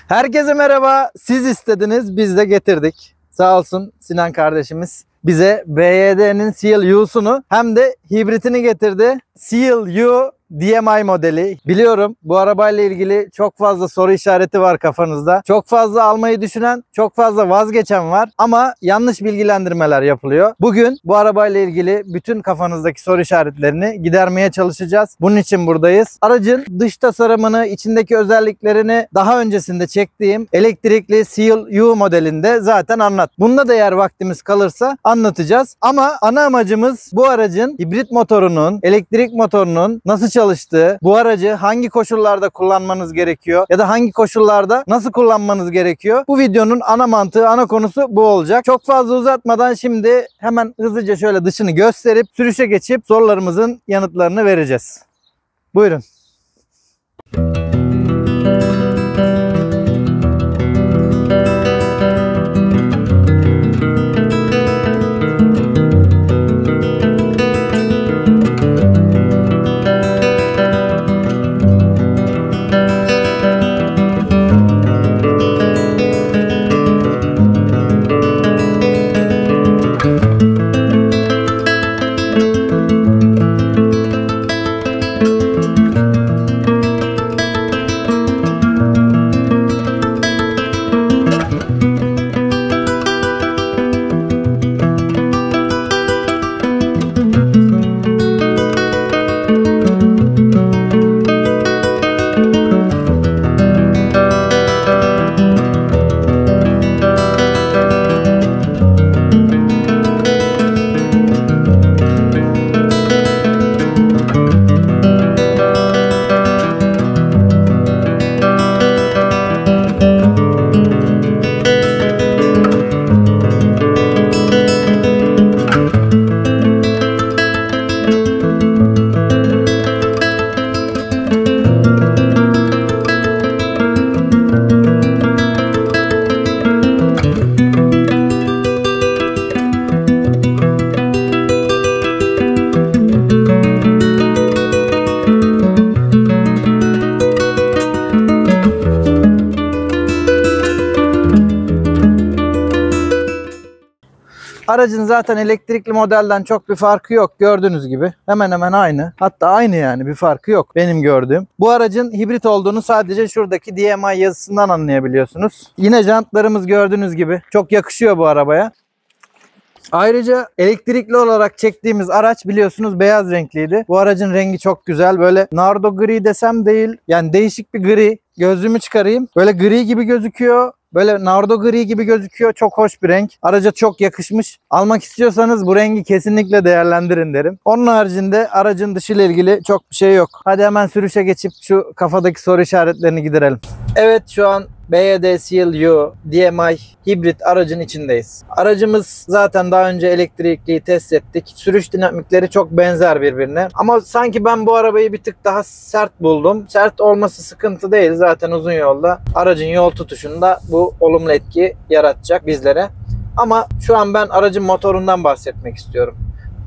Herkese merhaba. Siz istediniz, biz de getirdik. Sağ olsun Sinan kardeşimiz bize BYD'nin Seal U'sunu hem de hibritini getirdi. Seal U DMI modeli. Biliyorum bu arabayla ilgili çok fazla soru işareti var kafanızda. Çok fazla almayı düşünen, çok fazla vazgeçen var ama yanlış bilgilendirmeler yapılıyor. Bugün bu arabayla ilgili bütün kafanızdaki soru işaretlerini gidermeye çalışacağız. Bunun için buradayız. Aracın dış tasarımını, içindeki özelliklerini daha öncesinde çektiğim elektrikli Seal U modelinde zaten Bunda da eğer vaktimiz kalırsa anlatacağız. Ama ana amacımız bu aracın hibrit motorunun, elektrik motorunun nasıl çalıştığı, bu aracı hangi koşullarda kullanmanız gerekiyor ya da hangi koşullarda nasıl kullanmanız gerekiyor. Bu videonun ana mantığı, ana konusu bu olacak. Çok fazla uzatmadan şimdi hemen hızlıca şöyle dışını gösterip sürüşe geçip sorularımızın yanıtlarını vereceğiz. Buyurun. Aracın zaten elektrikli modelden çok bir farkı yok. Gördüğünüz gibi hemen hemen aynı. Hatta aynı yani, bir farkı yok benim gördüğüm. Bu aracın hibrit olduğunu sadece şuradaki DMI yazısından anlayabiliyorsunuz. Yine jantlarımız gördüğünüz gibi çok yakışıyor bu arabaya. Ayrıca elektrikli olarak çektiğimiz araç biliyorsunuz beyaz renkliydi. Bu aracın rengi çok güzel. Böyle nardo gri desem değil. Yani değişik bir gri. Gözlüğümü çıkarayım. Böyle gri gibi gözüküyor. Böyle nardo gri gibi gözüküyor. Çok hoş bir renk. Araca çok yakışmış. Almak istiyorsanız bu rengi kesinlikle değerlendirin derim. Onun haricinde aracın dışı ile ilgili çok bir şey yok. Hadi hemen sürüşe geçip şu kafadaki soru işaretlerini giderelim. Evet, şu an BYD Seal U DMI hibrit aracın içindeyiz. Aracımız zaten daha önce elektrikliyi test ettik. Sürüş dinamikleri çok benzer birbirine. Ama sanki ben bu arabayı bir tık daha sert buldum. Sert olması sıkıntı değil. Zaten uzun yolda aracın yol tutuşunda bu olumlu etki yaratacak bizlere. Ama şu an ben aracın motorundan bahsetmek istiyorum.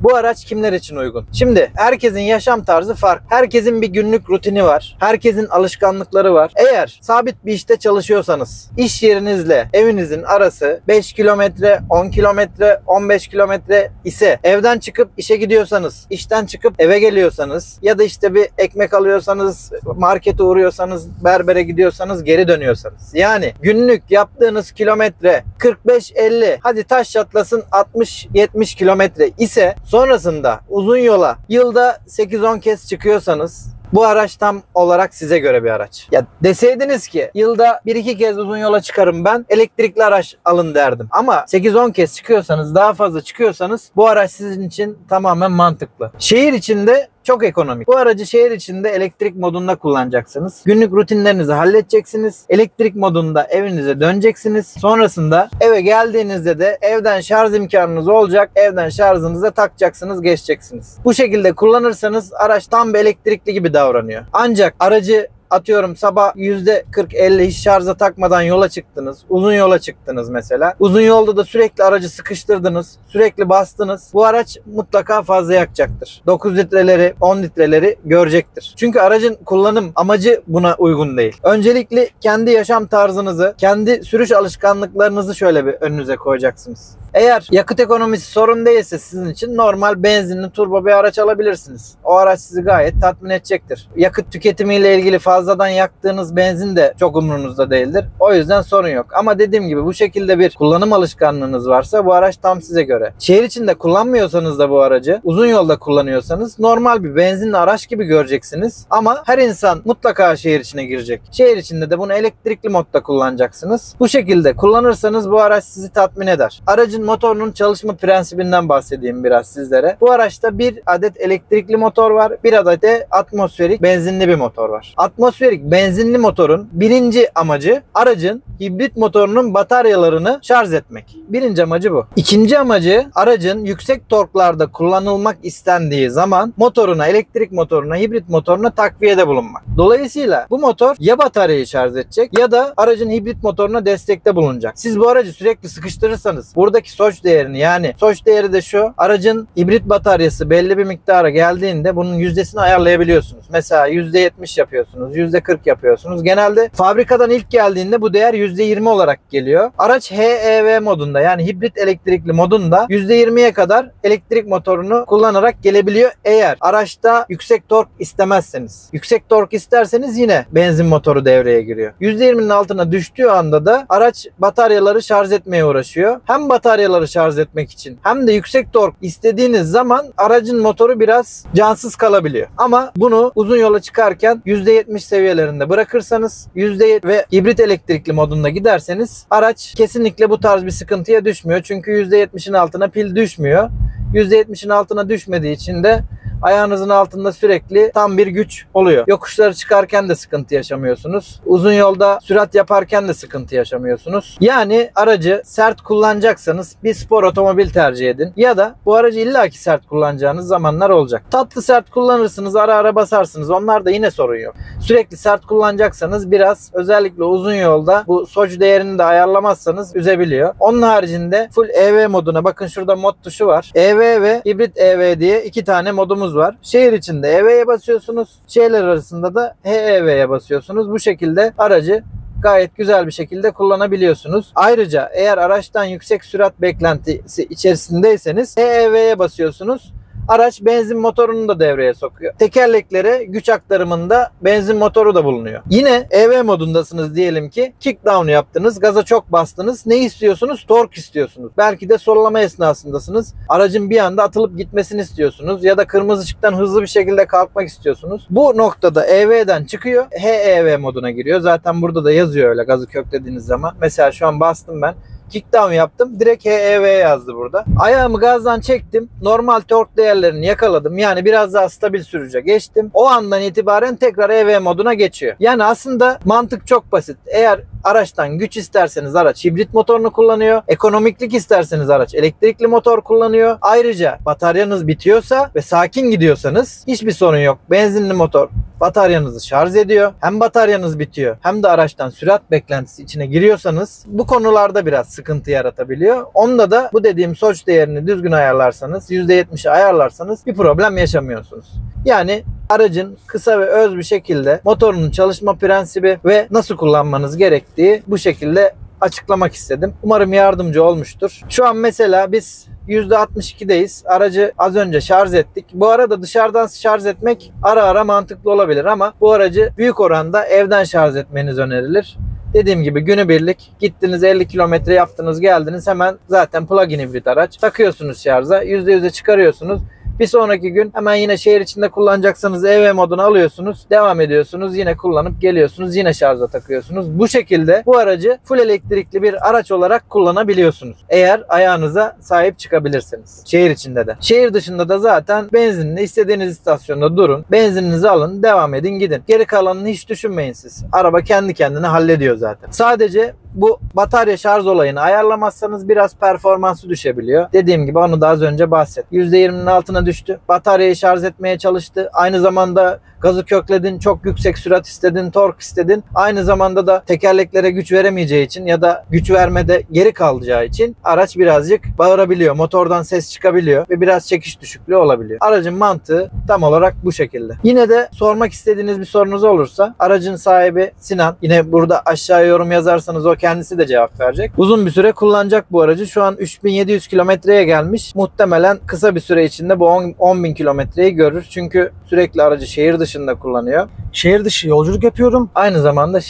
Bu araç kimler için uygun? Şimdi herkesin yaşam tarzı farklı. Herkesin bir günlük rutini var. Herkesin alışkanlıkları var. Eğer sabit bir işte çalışıyorsanız, iş yerinizle evinizin arası 5 kilometre, 10 kilometre, 15 kilometre ise, evden çıkıp işe gidiyorsanız, işten çıkıp eve geliyorsanız ya da işte bir ekmek alıyorsanız, markete uğruyorsanız, berbere gidiyorsanız, geri dönüyorsanız. Yani günlük yaptığınız kilometre 45-50, hadi taş çatlasın 60-70 kilometre ise, sonrasında uzun yola yılda 8-10 kez çıkıyorsanız bu araç tam olarak size göre bir araç. Ya deseydiniz ki yılda 1-2 kez uzun yola çıkarım ben, elektrikli araç alın derdim. Ama 8-10 kez çıkıyorsanız, daha fazla çıkıyorsanız bu araç sizin için tamamen mantıklı. Şehir içinde çok ekonomik. Bu aracı şehir içinde elektrik modunda kullanacaksınız. Günlük rutinlerinizi halledeceksiniz. Elektrik modunda evinize döneceksiniz. Sonrasında eve geldiğinizde de evden şarj imkanınız olacak. Evden şarjınıza takacaksınız, geçeceksiniz. Bu şekilde kullanırsanız araç tam bir elektrikli gibi davranıyor. Ancak aracı atıyorum sabah %40-50 hiç şarja takmadan yola çıktınız. Uzun yola çıktınız mesela. Uzun yolda da sürekli aracı sıkıştırdınız. Sürekli bastınız. Bu araç mutlaka fazla yakacaktır. 9 litreleri 10 litreleri görecektir. Çünkü aracın kullanım amacı buna uygun değil. Öncelikle kendi yaşam tarzınızı, kendi sürüş alışkanlıklarınızı şöyle bir önünüze koyacaksınız. Eğer yakıt ekonomisi sorun değilse sizin için normal benzinli turbo bir araç alabilirsiniz. O araç sizi gayet tatmin edecektir. Yakıt tüketimiyle ilgili fazladan yaktığınız benzin de çok umurunuzda değildir. O yüzden sorun yok. Ama dediğim gibi bu şekilde bir kullanım alışkanlığınız varsa bu araç tam size göre. Şehir içinde kullanmıyorsanız da bu aracı, uzun yolda kullanıyorsanız normal bir benzinli araç gibi göreceksiniz. Ama her insan mutlaka şehir içine girecek. Şehir içinde de bunu elektrikli modda kullanacaksınız. Bu şekilde kullanırsanız bu araç sizi tatmin eder. Aracın motorunun çalışma prensibinden bahsedeyim biraz sizlere. Bu araçta bir adet elektrikli motor var. Bir adet de atmosferik benzinli bir motor var. Atmosferik benzinli motorun birinci amacı aracın hibrit motorunun bataryalarını şarj etmek. Birinci amacı bu. İkinci amacı aracın yüksek torklarda kullanılmak istendiği zaman motoruna, elektrik motoruna, hibrit motoruna takviyede bulunmak. Dolayısıyla bu motor ya bataryayı şarj edecek ya da aracın hibrit motoruna destekte bulunacak. Siz bu aracı sürekli sıkıştırırsanız buradaki SOC değerini, yani SOC değeri de şu: aracın hibrit bataryası belli bir miktara geldiğinde bunun yüzdesini ayarlayabiliyorsunuz. Mesela %70 yapıyorsunuz, %40 yapıyorsunuz. Genelde fabrikadan ilk geldiğinde bu değer %20 olarak geliyor. Araç HEV modunda, yani hibrit elektrikli modunda %20'ye kadar elektrik motorunu kullanarak gelebiliyor eğer araçta yüksek tork istemezseniz. Yüksek tork isterseniz yine benzin motoru devreye giriyor. %20'nin altına düştüğü anda da araç bataryaları şarj etmeye uğraşıyor. Hem bataryaları şarj etmek için hem de yüksek tork istediğiniz zaman aracın motoru biraz cansız kalabiliyor. Ama bunu uzun yola çıkarken %70 seviyelerinde bırakırsanız, ve hibrit elektrikli modunda giderseniz araç kesinlikle bu tarz bir sıkıntıya düşmüyor. Çünkü %70'in altına pil düşmüyor. %70'in altına düşmediği için de ayağınızın altında sürekli tam bir güç oluyor. Yokuşları çıkarken de sıkıntı yaşamıyorsunuz. Uzun yolda sürat yaparken de sıkıntı yaşamıyorsunuz. Yani aracı sert kullanacaksanız bir spor otomobil tercih edin. Ya da bu aracı illaki sert kullanacağınız zamanlar olacak. Tatlı sert kullanırsınız, ara ara basarsınız. Onlar da yine sorun yok. Sürekli sert kullanacaksanız biraz, özellikle uzun yolda bu SOC değerini de ayarlamazsanız üzebiliyor. Onun haricinde full EV moduna bakın, şurada mod tuşu var. EV ve hibrit EV diye iki tane modumuz var. Şehir içinde EV'ye basıyorsunuz. Şehirler arasında da HEV'ye basıyorsunuz. Bu şekilde aracı gayet güzel bir şekilde kullanabiliyorsunuz. Ayrıca eğer araçtan yüksek sürat beklentisi içerisindeyseniz HEV'ye basıyorsunuz. Araç benzin motorunu da devreye sokuyor. Tekerleklere güç aktarımında benzin motoru da bulunuyor. Yine EV modundasınız diyelim ki, kick down yaptınız, gaza çok bastınız. Ne istiyorsunuz? Tork istiyorsunuz. Belki de sollama esnasındasınız. Aracın bir anda atılıp gitmesini istiyorsunuz ya da kırmızı ışıktan hızlı bir şekilde kalkmak istiyorsunuz. Bu noktada EV'den çıkıyor, HEV moduna giriyor. Zaten burada da yazıyor öyle, gazı köklediğiniz zaman. Mesela şu an bastım ben. Kickdown yaptım. Direkt HEV yazdı burada. Ayağımı gazdan çektim. Normal tork değerlerini yakaladım. Yani biraz daha stabil sürüce geçtim. O andan itibaren tekrar EV moduna geçiyor. Yani aslında mantık çok basit. Eğer araçtan güç isterseniz araç hibrit motorunu kullanıyor. Ekonomiklik isterseniz araç elektrikli motor kullanıyor. Ayrıca bataryanız bitiyorsa ve sakin gidiyorsanız hiçbir sorun yok. Benzinli motor bataryanızı şarj ediyor. Hem bataryanız bitiyor hem de araçtan sürat beklentisi içine giriyorsanız bu konularda biraz sıkıntı yaratabiliyor. Onda da bu dediğim SOC değerini düzgün ayarlarsanız, %70'i ayarlarsanız bir problem yaşamıyorsunuz. Yani aracın kısa ve öz bir şekilde motorunun çalışma prensibi ve nasıl kullanmanız gerektiği bu şekilde açıklamak istedim. Umarım yardımcı olmuştur. Şu an mesela biz %62'deyiz. Aracı az önce şarj ettik. Bu arada dışarıdan şarj etmek ara ara mantıklı olabilir ama bu aracı büyük oranda evden şarj etmeniz önerilir. Dediğim gibi günübirlik gittiniz, 50 kilometre yaptınız, geldiniz, hemen zaten plug-in hibrit araç. Takıyorsunuz şarja, %100'e çıkarıyorsunuz. Bir sonraki gün hemen yine şehir içinde kullanacaksanız EV modunu alıyorsunuz. Devam ediyorsunuz. Yine kullanıp geliyorsunuz. Yine şarja takıyorsunuz. Bu şekilde bu aracı full elektrikli bir araç olarak kullanabiliyorsunuz. Eğer ayağınıza sahip çıkabilirseniz. Şehir içinde de. Şehir dışında da zaten benzinli istediğiniz istasyonda durun. Benzininizi alın. Devam edin, gidin. Geri kalanını hiç düşünmeyin siz. Araba kendi kendine hallediyor zaten. Sadece bu batarya şarj olayını ayarlamazsanız biraz performansı düşebiliyor. Dediğim gibi onu da az önce bahsettim. %20'nin altına düştü. Bataryayı şarj etmeye çalıştı. Aynı zamanda gazı kökledin, çok yüksek sürat istedin, tork istedin. Aynı zamanda da tekerleklere güç veremeyeceği için ya da güç vermede geri kalacağı için araç birazcık bağırabiliyor. Motordan ses çıkabiliyor ve biraz çekiş düşüklüğü olabiliyor. Aracın mantığı tam olarak bu şekilde. Yine de sormak istediğiniz bir sorunuz olursa aracın sahibi Sinan, yine burada aşağıya yorum yazarsanız o kendisi de cevap verecek. Uzun bir süre kullanacak bu aracı. Şu an 3700 kilometreye gelmiş. Muhtemelen kısa bir süre içinde bu 10.000 kilometreyi görür. Çünkü sürekli aracı şehir dışında kullanıyor. Şehir dışı yolculuk yapıyorum. Aynı zamanda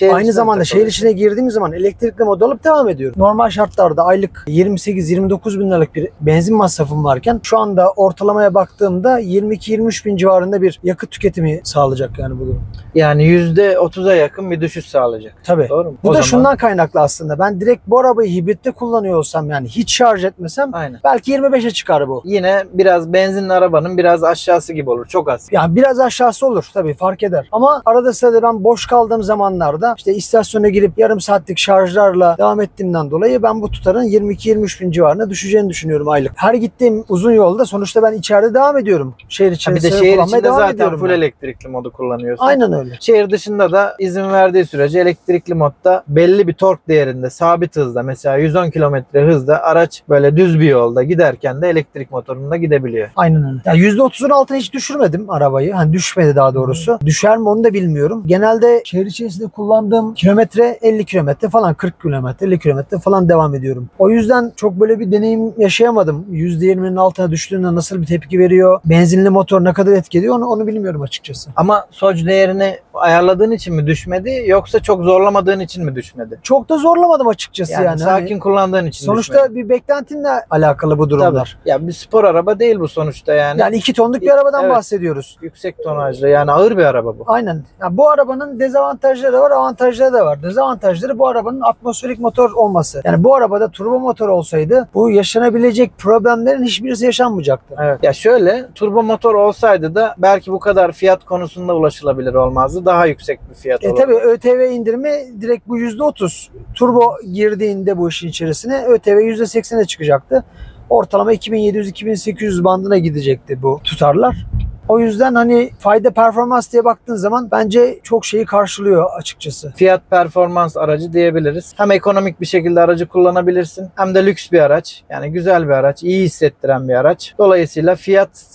şehir içine girdiğim zaman elektrikli mod alıp devam ediyorum. Normal şartlarda aylık 28-29 bin liralık bir benzin masrafım varken şu anda ortalamaya baktığımda 22-23 bin civarında bir yakıt tüketimi sağlayacak yani bu durum. Yani %30'a yakın bir düşüş sağlayacak. Tabii. Doğru mu? Bu da şundan kaynaklı aslında. Ben direkt bu arabayı hibritte kullanıyor olsam, yani hiç şarj etmesem, aynen, belki 25'e çıkar bu. Yine biraz benzinli arabanın biraz aşağısı gibi olur. Çok az. Yani biraz aşağısı olur tabii, fark eder. Ama arada sırada ben boş kaldığım zamanlarda işte istasyona girip yarım saatlik şarjlarla devam ettiğimden dolayı ben bu tutarın 22-23 bin civarına düşeceğini düşünüyorum aylık. Her gittiğim uzun yolda sonuçta ben içeride devam ediyorum. Şehir içerisinde bir de şehir kullanmaya içinde devam zaten ediyorum full ben. elektrikli modu kullanıyorsun. Aynen öyle. Şehir dışında da izin verdiği sürece elektrikli modda belli bir tork değerinde, sabit hızda, mesela 110 km hızda araç böyle düz bir yolda giderken de elektrik motorunda gidebiliyor. Aynen öyle. Yani %30'un altına hiç düşürmedim arabayı. Hani düşmedi daha doğrusu. Düşer mi onu da bilmiyorum. Genelde şehir içerisinde kullandığım kilometre 50 kilometre falan, 40 kilometre, 50 kilometre falan devam ediyorum. O yüzden çok böyle bir deneyim yaşayamadım. %20'nin altına düştüğünde nasıl bir tepki veriyor? Benzinli motor ne kadar etki ediyor onu bilmiyorum açıkçası. Ama SOC değerini ayarladığın için mi düşmedi yoksa çok zorlamadığın için mi düşmedi? Çok da zorlamadım açıkçası yani. Sakin hani kullandığın için sonuçta düşmedi. bir beklentinle alakalı bu durumlar. Tabii. Ya bir spor araba değil bu sonuçta yani. Yani 2 tonluk bir arabadan Evet, bahsediyoruz. yüksek tonajlı, yani ağır bir araba bu. Aynen. Yani bu arabanın dezavantajları da var, avantajları da var. Dezavantajları bu arabanın atmosferik motor olması. Yani bu arabada turbo motor olsaydı bu yaşanabilecek problemlerin hiçbirisi yaşanmayacaktı. Evet. Ya şöyle, turbo motor olsaydı da belki bu kadar fiyat konusunda ulaşılabilir olmazdı. Daha yüksek bir fiyat olurdu. Tabii ÖTV indirimi direkt bu %30. Turbo girdiğinde bu işin içerisine ÖTV %80'e çıkacaktı. Ortalama 2700-2800 bandına gidecekti bu tutarlar. O yüzden hani fayda performans diye baktığın zaman bence çok şeyi karşılıyor açıkçası. Fiyat performans aracı diyebiliriz. Hem ekonomik bir şekilde aracı kullanabilirsin hem de lüks bir araç. Yani güzel bir araç, iyi hissettiren bir araç. Dolayısıyla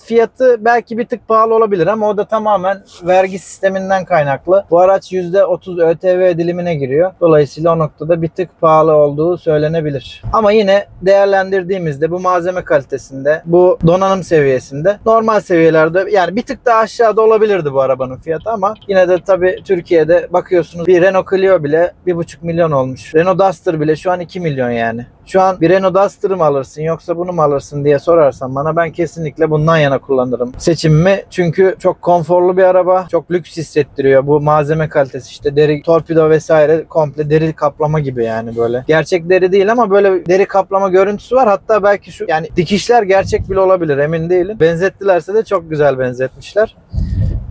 fiyatı belki bir tık pahalı olabilir ama o da tamamen vergi sisteminden kaynaklı. Bu araç %30 ÖTV dilimine giriyor. Dolayısıyla o noktada bir tık pahalı olduğu söylenebilir. Ama yine değerlendirdiğimizde bu malzeme kalitesinde, bu donanım seviyesinde, normal seviyelerde yani bir tık daha aşağıda olabilirdi bu arabanın fiyatı ama yine de tabii Türkiye'de bakıyorsunuz bir Renault Clio bile 1,5 milyon olmuş. Renault Duster bile şu an 2 milyon yani. Şu an bir Renault Duster'ı mı alırsın yoksa bunu mu alırsın diye sorarsan bana, ben kesinlikle bundan yana kullanırım seçimimi. Çünkü çok konforlu bir araba, çok lüks hissettiriyor. Bu malzeme kalitesi, işte deri, torpido vesaire komple deri kaplama gibi yani böyle. Gerçek deri değil ama böyle deri kaplama görüntüsü var. Hatta belki şu yani dikişler gerçek bile olabilir, emin değilim. Benzettilerse de çok güzel benzetmişler.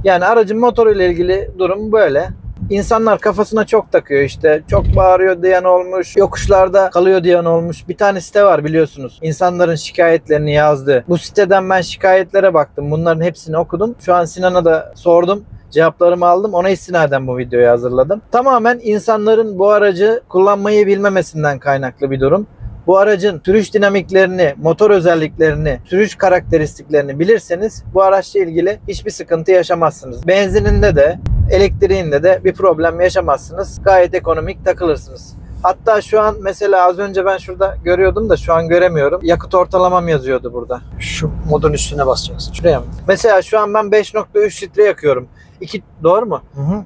Yani aracın motoruyla ilgili durum böyle. İnsanlar kafasına çok takıyor, işte çok bağırıyor diyen olmuş, yokuşlarda kalıyor diyen olmuş. Bir tane site var biliyorsunuz, İnsanların şikayetlerini yazdı. Bu siteden ben şikayetlere baktım, bunların hepsini okudum. Şu an Sinan'a da sordum, cevaplarımı aldım, ona istinaden bu videoyu hazırladım. Tamamen insanların bu aracı kullanmayı bilmemesinden kaynaklı bir durum. Bu aracın sürüş dinamiklerini, motor özelliklerini, sürüş karakteristiklerini bilirseniz bu araçla ilgili hiçbir sıkıntı yaşamazsınız. Benzininde de, elektriğinde de bir problem yaşamazsınız. Gayet ekonomik takılırsınız. Hatta şu an mesela az önce ben şurada görüyordum da şu an göremiyorum. Yakıt ortalamam yazıyordu burada. Şu modun üstüne basacaksın. Şuraya mı? Mesela şu an ben 5.3 litre yakıyorum. Doğru mu?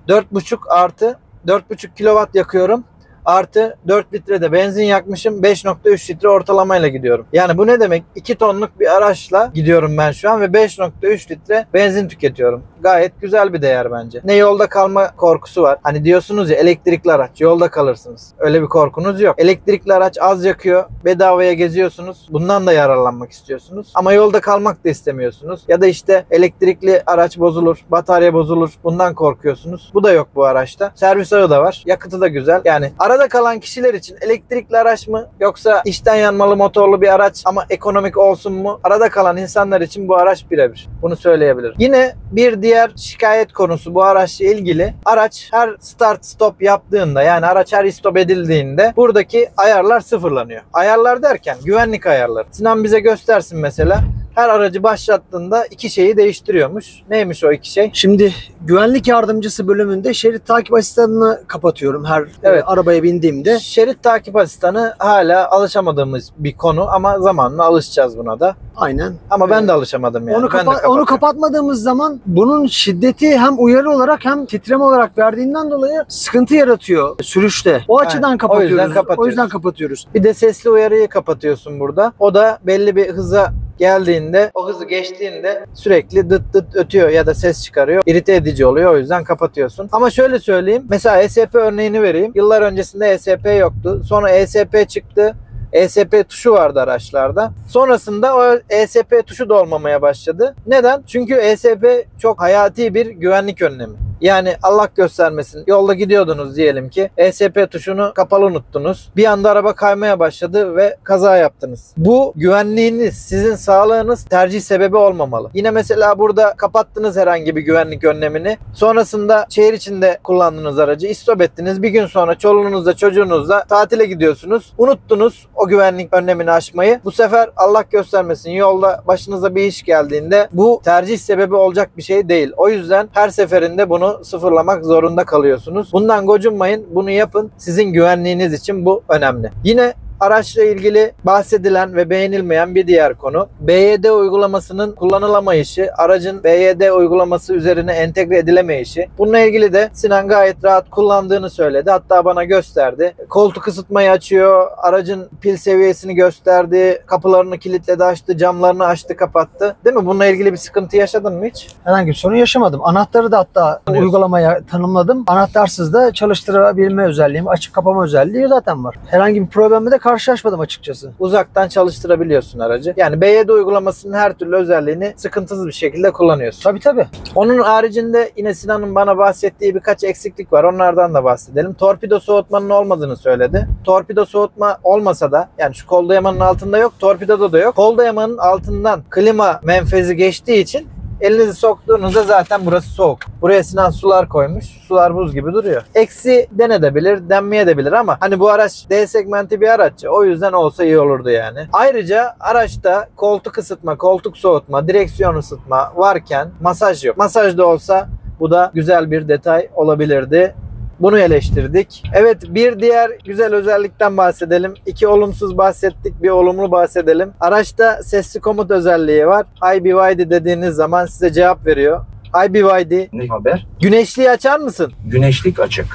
4.5 artı 4.5 kilowatt yakıyorum. Artı 4 litre de benzin yakmışım. 5.3 litre ortalamayla gidiyorum. Yani bu ne demek? 2 tonluk bir araçla gidiyorum ben şu an ve 5.3 litre benzin tüketiyorum. Gayet güzel bir değer bence. Ne yolda kalma korkusu var. Hani diyorsunuz ya, elektrikli araç yolda kalırsınız. Öyle bir korkunuz yok. Elektrikli araç az yakıyor. Bedavaya geziyorsunuz. Bundan da yararlanmak istiyorsunuz. Ama yolda kalmak da istemiyorsunuz. Ya da işte elektrikli araç bozulur, batarya bozulur. Bundan korkuyorsunuz. Bu da yok bu araçta. Servis ağı da var. Yakıtı da güzel. Yani aracın Arada kalan kişiler için elektrikli araç mı yoksa içten yanmalı motorlu bir araç ama ekonomik olsun mu? Arada kalan insanlar için bu araç birebir. Bunu söyleyebilirim. Yine bir diğer şikayet konusu bu araçla ilgili. Araç her start stop yaptığında, yani araç her stop edildiğinde buradaki ayarlar sıfırlanıyor. Ayarlar derken güvenlik ayarları. Sinan bize göstersin mesela. Her aracı başlattığında iki şeyi değiştiriyormuş. Neymiş o iki şey? Şimdi güvenlik yardımcısı bölümünde şerit takip asistanını kapatıyorum her arabaya bindiğimde. Şerit takip asistanı hala alışamadığımız bir konu ama zamanla alışacağız buna da. Aynen. Ama ben de alışamadım yani. Onu kapatmadığımız zaman bunun şiddeti hem uyarı olarak hem titreme olarak verdiğinden dolayı sıkıntı yaratıyor sürüşte. O açıdan kapatıyoruz. O yüzden kapatıyoruz. Bir de sesli uyarıyı kapatıyorsun burada. O da belli bir hıza geldiğinde, o hızı geçtiğinde sürekli dıt dıt ötüyor ya da ses çıkarıyor. İrite edici oluyor, o yüzden kapatıyorsun. Ama şöyle söyleyeyim. Mesela ESP örneğini vereyim. Yıllar öncesinde ESP yoktu. Sonra ESP çıktı. ESP tuşu vardı araçlarda. Sonrasında o ESP tuşu da olmamaya başladı. Neden? Çünkü ESP çok hayati bir güvenlik önlemi. Yani Allah göstermesin, yolda gidiyordunuz diyelim ki, ESP tuşunu kapalı unuttunuz. Bir anda araba kaymaya başladı ve kaza yaptınız. Bu güvenliğiniz, sizin sağlığınız tercih sebebi olmamalı. Yine mesela burada kapattınız herhangi bir güvenlik önlemini. Sonrasında şehir içinde kullandığınız aracı istop ettiniz. Bir gün sonra çoluğunuzla çocuğunuzla tatile gidiyorsunuz. Unuttunuz o güvenlik önlemini aşmayı. Bu sefer Allah göstermesin, yolda başınıza bir iş geldiğinde bu tercih sebebi olacak bir şey değil. O yüzden her seferinde bunu sıfırlamak zorunda kalıyorsunuz. Bundan gocunmayın, bunu yapın. Sizin güvenliğiniz için bu önemli. Yine araçla ilgili bahsedilen ve beğenilmeyen bir diğer konu, BYD uygulamasının kullanılamayışı, aracın BYD uygulaması üzerine entegre edilemeyişi. Bununla ilgili de Sinan gayet rahat kullandığını söyledi. Hatta bana gösterdi. Koltuk ısıtmayı açıyor, aracın pil seviyesini gösterdi, kapılarını kilitledi, açtı, camlarını açtı, kapattı. Değil mi? Bununla ilgili bir sıkıntı yaşadın mı hiç? Herhangi bir sorun yaşamadım. Anahtarı da hatta uygulamaya tanımladım. Anahtarsız da çalıştırabilme özelliğim, açıp kapama özelliği zaten var. Herhangi bir problemle de karşılaşmadım açıkçası. Uzaktan çalıştırabiliyorsun aracı. Yani BYD uygulamasının her türlü özelliğini sıkıntısız bir şekilde kullanıyorsun. Tabii. Onun haricinde yine Sinan'ın bana bahsettiği birkaç eksiklik var. Onlardan da bahsedelim. Torpido soğutmanın olmadığını söyledi. Torpido soğutma olmasa da, yani şu kol dayamanın altında yok, torpidoda da yok. Kol dayamanın altından klima menfezi geçtiği için elinizi soktuğunuzda zaten burası soğuk. Buraya Sinan sular koymuş. Sular buz gibi duruyor. Eksi denedebilir, denmeye de bilir ama hani bu araç D segmenti bir araç. O yüzden olsa iyi olurdu yani. Ayrıca araçta koltuk ısıtma, koltuk soğutma, direksiyon ısıtma varken masaj yok. Masaj da olsa bu da güzel bir detay olabilirdi. Bunu eleştirdik. Evet, bir diğer güzel özellikten bahsedelim. İki olumsuz bahsettik, bir olumlu bahsedelim. Araçta sesli komut özelliği var. IBYD dediğiniz zaman size cevap veriyor. IBYD. Ne haber? Güneşliği açar mısın? Güneşlik açık.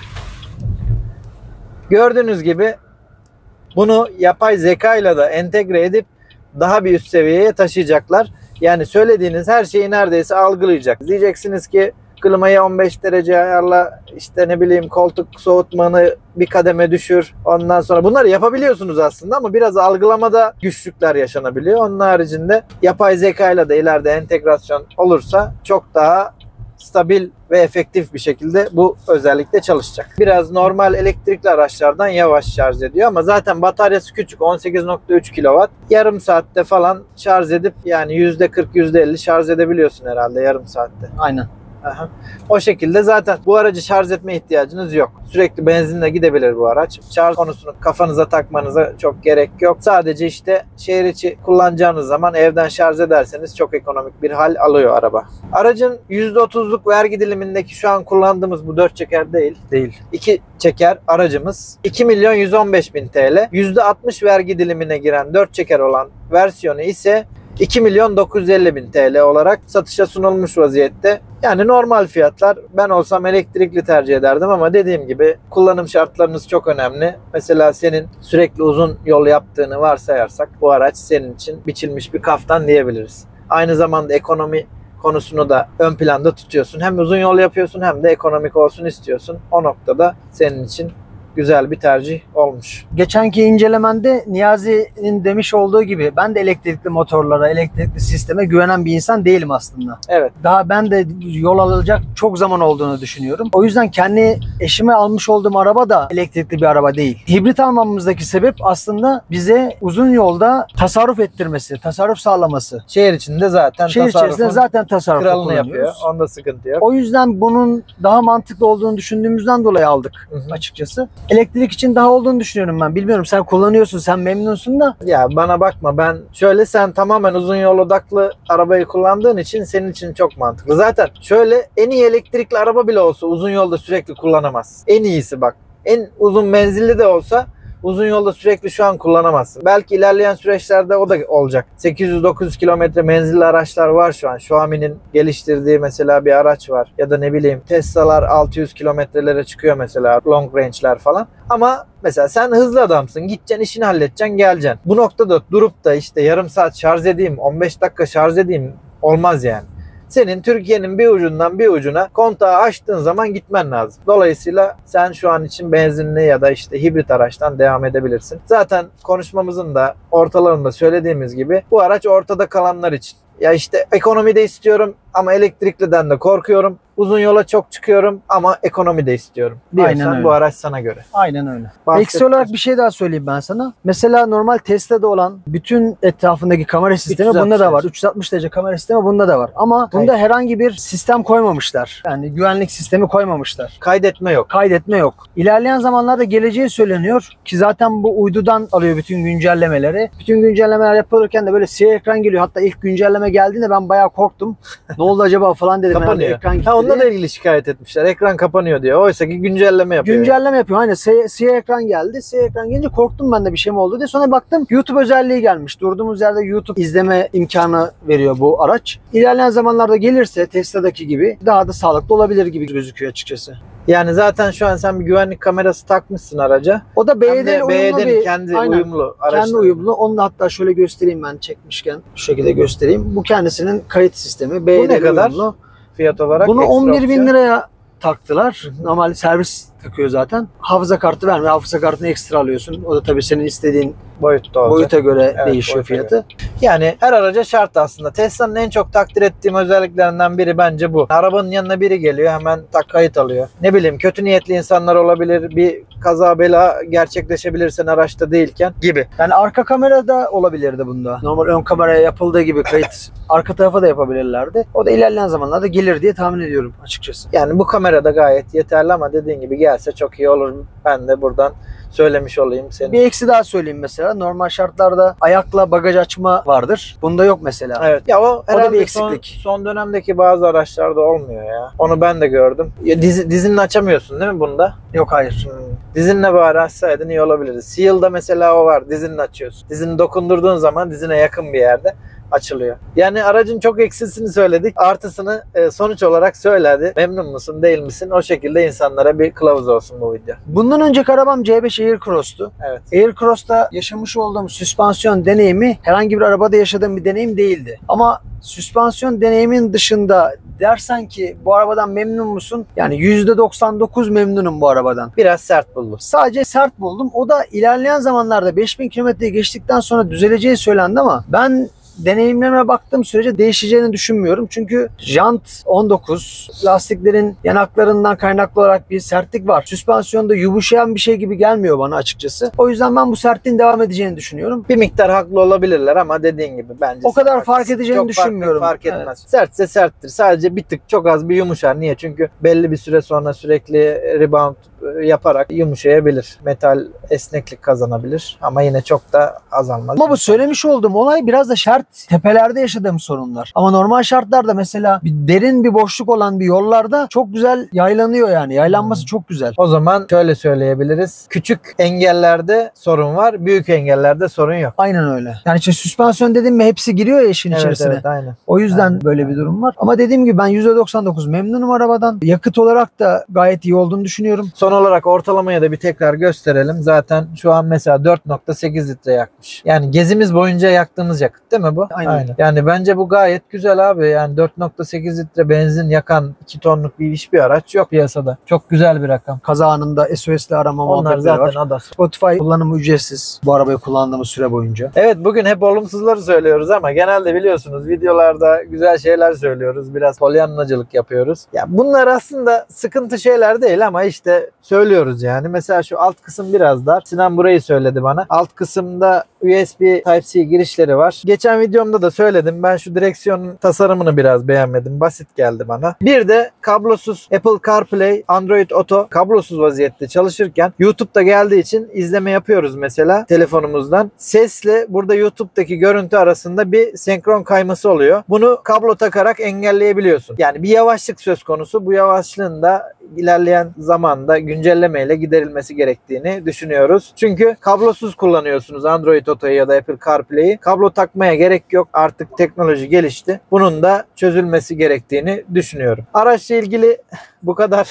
Gördüğünüz gibi bunu yapay zeka ile de entegre edip daha bir üst seviyeye taşıyacaklar. Yani söylediğiniz her şeyi neredeyse algılayacak. Diyeceksiniz ki klimayı 15 derece ayarla, işte ne bileyim koltuk soğutmanı bir kademe düşür. Ondan sonra bunları yapabiliyorsunuz aslında ama biraz algılamada güçlükler yaşanabiliyor. Onun haricinde yapay zeka ile de ileride entegrasyon olursa çok daha stabil ve efektif bir şekilde bu özellikle çalışacak. Biraz normal elektrikli araçlardan yavaş şarj ediyor ama zaten bataryası küçük, 18.3 kW. Yarım saatte falan şarj edip yani %40 %50 şarj edebiliyorsun herhalde yarım saatte. Aynen. Aha. O şekilde zaten bu aracı şarj etme ihtiyacınız yok. Sürekli benzinle gidebilir bu araç. Şarj konusunu kafanıza takmanıza çok gerek yok. Sadece işte şehir içi kullanacağınız zaman evden şarj ederseniz çok ekonomik bir hal alıyor araba. Aracın %30'luk vergi dilimindeki şu an kullandığımız bu 4 çeker değil. 2 çeker aracımız 2.115.000 TL. %60 vergi dilimine giren 4 çeker olan versiyonu ise 2.950.000 TL olarak satışa sunulmuş vaziyette. Yani normal fiyatlar. Ben olsam elektrikli tercih ederdim ama dediğim gibi kullanım şartlarınız çok önemli. Mesela senin sürekli uzun yol yaptığını varsayarsak bu araç senin için biçilmiş bir kaftan diyebiliriz. Aynı zamanda ekonomi konusunu da ön planda tutuyorsun. Hem uzun yol yapıyorsun hem de ekonomik olsun istiyorsun. O noktada senin için güzel bir tercih olmuş. Geçenki incelemende Niyazi'nin demiş olduğu gibi ben de elektrikli motorlara, elektrikli sisteme güvenen bir insan değilim aslında. Evet. Daha ben de yol alacak çok zaman olduğunu düşünüyorum. O yüzden kendi eşime almış olduğum araba da elektrikli bir araba değil. Hibrit almamızdaki sebep aslında bize uzun yolda tasarruf ettirmesi, tasarruf sağlaması. Şehir içinde zaten Şehir içerisinde zaten tasarruf kralını yapıyor. kullanıyoruz. Onda sıkıntı yok. O yüzden bunun daha mantıklı olduğunu düşündüğümüzden dolayı aldık açıkçası. Elektrik için daha olduğunu düşünüyorum ben. Bilmiyorum, sen kullanıyorsun, sen memnunsun da. Ya bana bakma, ben şöyle, sen tamamen uzun yol odaklı arabayı kullandığın için senin için çok mantıklı. Zaten şöyle, en iyi elektrikli araba bile olsa uzun yolda sürekli kullanamaz. En iyisi bak. En uzun menzilli de olsa uzun yolda sürekli şu an kullanamazsın. Belki ilerleyen süreçlerde o da olacak. 800-900 kilometre menzilli araçlar var şu an. Xiaomi'nin geliştirdiği mesela bir araç var. Ya da ne bileyim Tesla'lar 600 kilometrelere çıkıyor mesela. Long range'ler falan. Ama mesela sen hızlı adamsın. Gideceksin, işini halledeceksin, geleceksin. Bu noktada durup da işte yarım saat şarj edeyim, 15 dakika şarj edeyim olmaz yani. Senin Türkiye'nin bir ucundan bir ucuna kontağı açtığın zaman gitmen lazım. Dolayısıyla sen şu an için benzinli ya da işte hibrit araçtan devam edebilirsin. Zaten konuşmamızın da ortalarında söylediğimiz gibi bu araç ortada kalanlar için. Ya işte ekonomide istiyorum ama elektrikliden de korkuyorum. Uzun yola çok çıkıyorum ama ekonomi de istiyorum diyorsan bu araç sana göre. Aynen öyle. Eksi olarak bir şey daha söyleyeyim ben sana. Mesela normal Tesla'da olan bütün etrafındaki kamera sistemi bunda da var. 360 derece kamera sistemi bunda da var. Ama bunda herhangi bir sistem koymamışlar. Yani güvenlik sistemi koymamışlar. Kaydetme yok. Kaydetme yok. İlerleyen zamanlarda geleceği söyleniyor ki zaten bu uydudan alıyor bütün güncellemeleri. Bütün güncellemeler yapılırken de böyle siyah ekran geliyor. Hatta ilk güncelleme geldiğinde ben bayağı korktum. Ne oldu acaba falan dedim. Kapanıyor. Ekran gitti Onunla diye. da ilgili şikayet etmişler. Ekran kapanıyor diyor. Oysa ki güncelleme yapıyor. Güncelleme yapıyor. Hani siyah ekran geldi. Siyah ekran gelince korktum ben de bir şey mi oldu diye. Sonra baktım YouTube özelliği gelmiş. Durduğumuz yerde YouTube izleme imkanı veriyor bu araç. İlerleyen zamanlarda gelirse Tesla'daki gibi daha da sağlıklı olabilir gibi gözüküyor açıkçası. Yani zaten şu an sen bir güvenlik kamerası takmışsın araca. O da BYD'nin uyumlu bir... kendi aynen, uyumlu araçları. kendi uyumlu. Onu da hatta şöyle göstereyim ben çekmişken. Şu şekilde göstereyim. Bu kendisinin kayıt sistemi. BYD ne kadar? uyumlu. Fiyat olarak Bunu ekstra 11 bin opsiyon. liraya taktılar. Normalde servis takıyor zaten. Hafıza kartı vermiyor. Hafıza kartını ekstra alıyorsun. O da tabii senin istediğin boyutta olacak. boyuta göre Evet, değişiyor boyuta fiyatı. göre. Yani her araca şart aslında. Tesla'nın en çok takdir ettiğim özelliklerinden biri bence bu. Arabanın yanına biri geliyor, hemen kayıt alıyor. Ne bileyim, kötü niyetli insanlar olabilir. Bir kaza bela gerçekleşebilir sen araçta değilken gibi. Yani arka kamera da olabilirdi bunda. Normal ön kameraya yapıldığı gibi kayıt arka tarafa da yapabilirlerdi. O da ilerleyen zamanlarda gelir diye tahmin ediyorum açıkçası. Yani bu kamera da gayet yeterli ama dediğin gibi gelse çok iyi olur. Ben de buradan söylemiş olayım senin. Bir eksi daha söyleyeyim mesela. Normal şartlarda ayakla bagaj açma vardır. Bunda yok mesela. Evet. Ya o herhalde bir eksiklik. son dönemdeki bazı araçlarda olmuyor ya. Onu ben de gördüm. Ya dizinle açamıyorsun değil mi bunda? Yok, hayır. Dizinle bari açsaydın iyi olabilirdi. Seal'da mesela o var. Dizinle açıyorsun. Dizini dokundurduğun zaman dizine yakın bir yerde açılıyor. Yani aracın çok eksisini söyledik. Artısını sonuç olarak söyledi. Memnun musun, değil misin? O şekilde insanlara bir kılavuz olsun bu video. Bundan önceki arabam C5 Aircross'tu. Evet. Aircross'ta yaşamış olduğum süspansiyon deneyimi herhangi bir arabada yaşadığım bir deneyim değildi. Ama süspansiyon deneyimin dışında dersen ki bu arabadan memnun musun? Yani %99 memnunum bu arabadan. Biraz sert buldum. Sadece sert buldum. O da ilerleyen zamanlarda 5000 kilometreyi geçtikten sonra düzeleceği söylendi ama ben deneyimlerime baktığım sürece değişeceğini düşünmüyorum. Çünkü jant 19, lastiklerin yanaklarından kaynaklı olarak bir sertlik var. Süspansiyonda yumuşayan bir şey gibi gelmiyor bana açıkçası. O yüzden ben bu sertliğin devam edeceğini düşünüyorum. Bir miktar haklı olabilirler ama dediğin gibi bence O kadar haklısın. fark edeceğini çok düşünmüyorum. Fark etmez. Evet. Sertse serttir. Sadece bir tık çok az bir yumuşar. Niye? Çünkü belli bir süre sonra sürekli rebound yaparak yumuşayabilir. Metal esneklik kazanabilir ama yine çok da azalmaz. Ama bu söylemiş olduğum olay biraz da şart tepelerde yaşadığım sorunlar. Ama normal şartlarda mesela derin bir boşluk olan bir yollarda çok güzel yaylanıyor yani. Yaylanması çok güzel. O zaman şöyle söyleyebiliriz. Küçük engellerde sorun var, büyük engellerde sorun yok. Aynen öyle. Yani işte süspansiyon dedim mi hepsi giriyor ya işin içerisine. Evet, aynen. O yüzden Aynen. böyle bir durum var. Ama dediğim gibi ben %99 memnunum arabadan. Yakıt olarak da gayet iyi olduğunu düşünüyorum. Son olarak ortalamaya da bir tekrar gösterelim. Zaten şu an mesela 4.8 litre yakmış. Yani gezimiz boyunca yaktığımız yakıt değil mi? mi bu? Aynen. Yani bence bu gayet güzel abi. Yani 4.8 litre benzin yakan 2 tonluk hiçbir araç yok piyasada. Çok güzel bir rakam. Kaza anında SOS'le arama Onlar muhabbetleri zaten var. adası. Spotify kullanımı ücretsiz bu arabayı kullandığımız süre boyunca. Evet, bugün hep olumsuzları söylüyoruz ama genelde biliyorsunuz videolarda güzel şeyler söylüyoruz. Biraz polyanlacılık yapıyoruz. Ya bunlar aslında sıkıntı şeyler değil ama işte söylüyoruz yani. Mesela şu alt kısım biraz dar. Sinan burayı söyledi bana. Alt kısımda USB Type-C girişleri var. Geçen videomda da söyledim. Ben şu direksiyonun tasarımını biraz beğenmedim. Basit geldi bana. Bir de kablosuz Apple CarPlay, Android Auto kablosuz vaziyette çalışırken YouTube'da geldiği için izleme yapıyoruz mesela telefonumuzdan. Sesle burada YouTube'daki görüntü arasında bir senkron kayması oluyor. Bunu kablo takarak engelleyebiliyorsun. Yani bir yavaşlık söz konusu. Bu yavaşlığın da ilerleyen zamanda güncellemeyle giderilmesi gerektiğini düşünüyoruz. Çünkü kablosuz kullanıyorsunuz Android Auto'yu ya da Apple CarPlay'i. Kablo takmaya gerek yok. Artık teknoloji gelişti. Bunun da çözülmesi gerektiğini düşünüyorum. Araçla ilgili bu kadar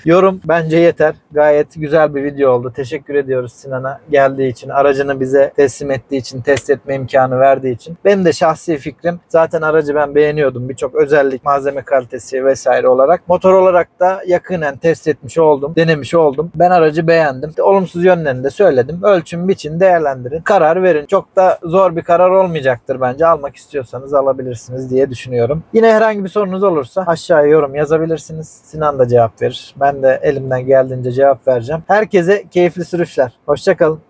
yorum bence yeter. Gayet güzel bir video oldu. Teşekkür ediyoruz Sinan'a geldiği için, aracını bize teslim ettiği için, test etme imkanı verdiği için. Benim de şahsi fikrim, zaten aracı ben beğeniyordum. Birçok özellik, malzeme kalitesi vesaire olarak. Motor olarak da yakinen test etmiş oldum, denemiş oldum. Ben aracı beğendim. Olumsuz yönlerini de söyledim. Ölçün, biçin, değerlendirin. Karar verin. Çok da zor bir karar olmayacaktır bence. Almak istiyorsanız alabilirsiniz diye düşünüyorum. Yine herhangi bir sorunuz olursa aşağıya yorum yazabilirsiniz. Sinan da cevap verir. Ben de elimden geldiğince cevap vereceğim. Herkese keyifli sürüşler. Hoşça kalın.